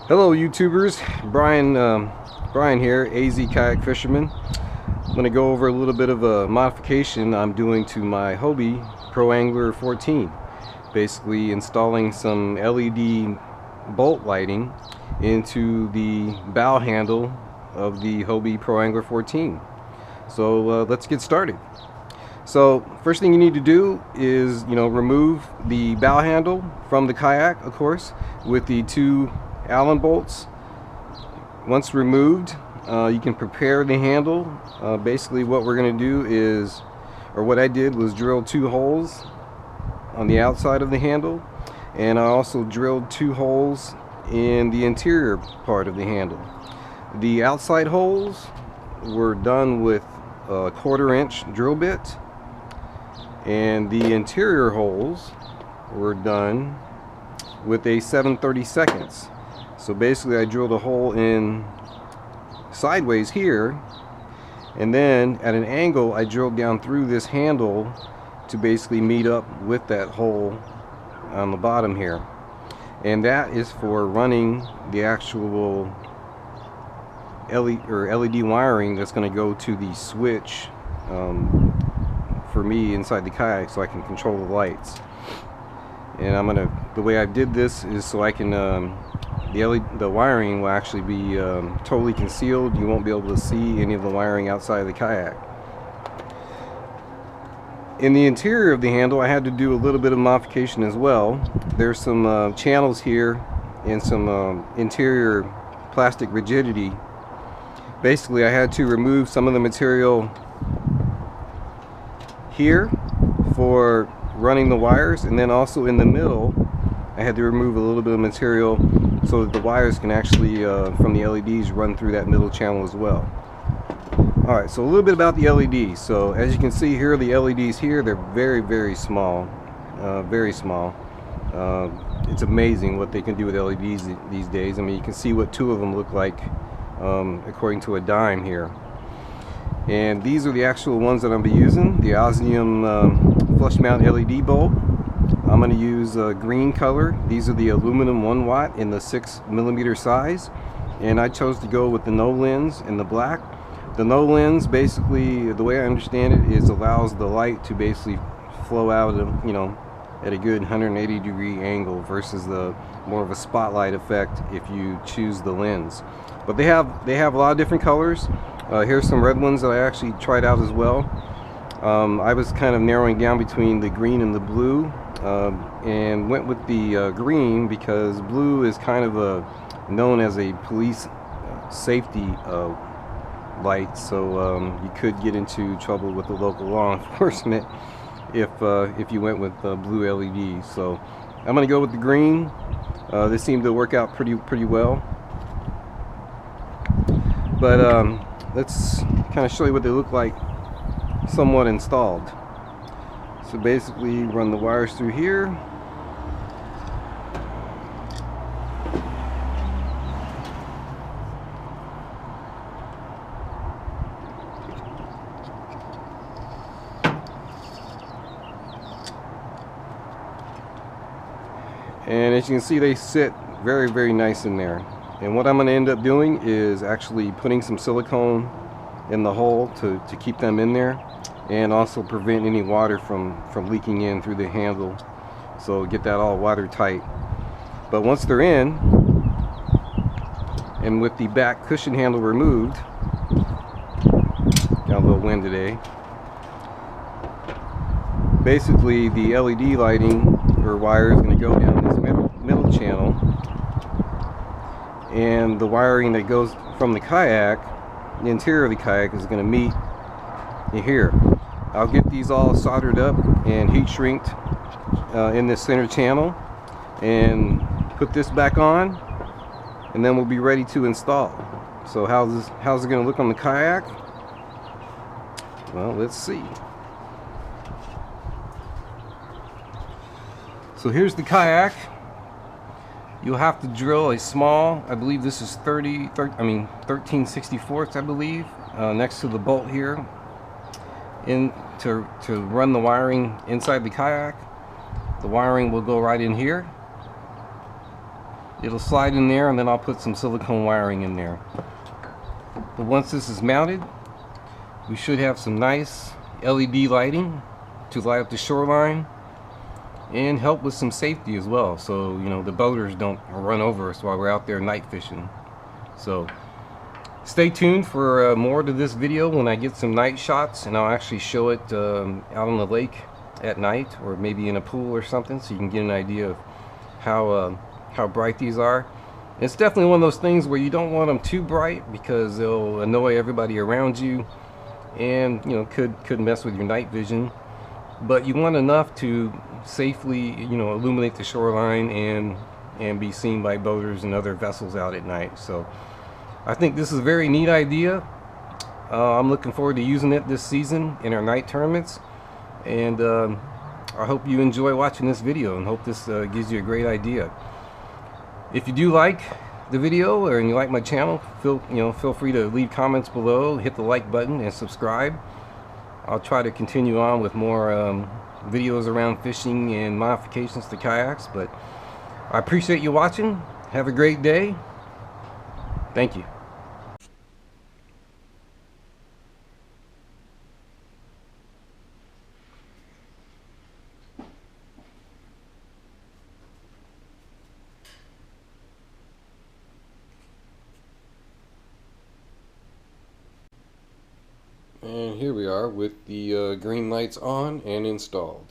Hello YouTubers, Brian here, AZ Kayak Fisherman. I'm going to go over a little bit of a modification I'm doing to my Hobie Pro Angler 14. Basically installing some LED bolt lighting into the bow handle of the Hobie Pro Angler 14. So let's get started. So first thing you need to do is, remove the bow handle from the kayak, of course, with the two Allen bolts. Once removed, you can prepare the handle. Basically what we're going to do is, or what I did was drill two holes on the outside of the handle, and I also drilled two holes in the interior part of the handle. The outside holes were done with a 1/4 inch drill bit, and the interior holes were done with a 7/32. So basically I drilled a hole in sideways here, and then at an angle I drilled down through this handle to basically meet up with that hole on the bottom here. And that is for running the actual LED wiring that's going to go to the switch for me inside the kayak, so I can control the lights. And the way I did this is so I can the wiring will actually be totally concealed. You won't be able to see any of the wiring outside of the kayak. In the interior of the handle, I had to do a little bit of modification as well. There's some channels here and some interior plastic rigidity. Basically I had to remove some of the material here for running the wires, and then also in the middle I had to remove a little bit of material so that the wires can actually from the LEDs run through that middle channel as well. Alright, so a little bit about the LEDs. So as you can see here, the LEDs here, they're very small, very small. It's amazing what they can do with LEDs these days. I mean, you can see what two of them look like according to a dime here. And these are the actual ones that I'm going to be using, the Oznium flush mount LED Bolt. I'm going to use green color. These are the aluminum 1 watt in the 6mm size, and I chose to go with the no lens in the black. The no lens, basically, the way I understand it, is allows the light to basically flow out of, at a good 180-degree angle versus the more of a spotlight effect if you choose the lens. But they have a lot of different colors. Here's some red ones that I actually tried out as well. I was kind of narrowing down between the green and the blue, and went with the green because blue is kind of known as a police safety light, so you could get into trouble with the local law enforcement if you went with blue LEDs. So I'm going to go with the green. This seemed to work out pretty well. But let's kind of show you what they look like somewhat installed. So basically run the wires through here, and as you can see, they sit very nice in there. And what I'm going to end up doing is actually putting some silicone in the hole to keep them in there, and also prevent any water from leaking in through the handle, so get that all watertight. But once they're in, and with the back cushion handle removed, got a little wind today, basically the LED lighting or wire is going to go down this middle channel, and the wiring that goes from the kayak, the interior of the kayak, is going to meet in here. I'll get these all soldered up and heat shrinked in this center channel, and put this back on, and then we'll be ready to install. So how's it going to look on the kayak? Well, let's see. So here's the kayak. You'll have to drill a small, I believe this is 13/64, I believe, next to the bolt here, in to run the wiring inside the kayak. The wiring will go right in here, It'll slide in there, and then I'll put some silicone wiring in there. But once this is mounted, we should have some nice LED lighting to light up the shoreline and help with some safety as well, so you know the boaters don't run over us while we're out there night fishing. So stay tuned for more to this video when I get some night shots, and I'll actually show it out on the lake at night, or maybe in a pool or something, so you can get an idea of how bright these are. It's definitely one of those things where you don't want them too bright because they'll annoy everybody around you, and you know could mess with your night vision. But you want enough to safely, you know, illuminate the shoreline and be seen by boaters and other vessels out at night. So I think this is a very neat idea. I'm looking forward to using it this season in our night tournaments, and I hope you enjoy watching this video, and hope this gives you a great idea. If you do like the video or you like my channel, feel free to leave comments below, hit the like button, and subscribe. I'll try to continue on with more videos around fishing and modifications to kayaks, but I appreciate you watching. Have a great day. Thank you. And here we are with the green lights on and installed.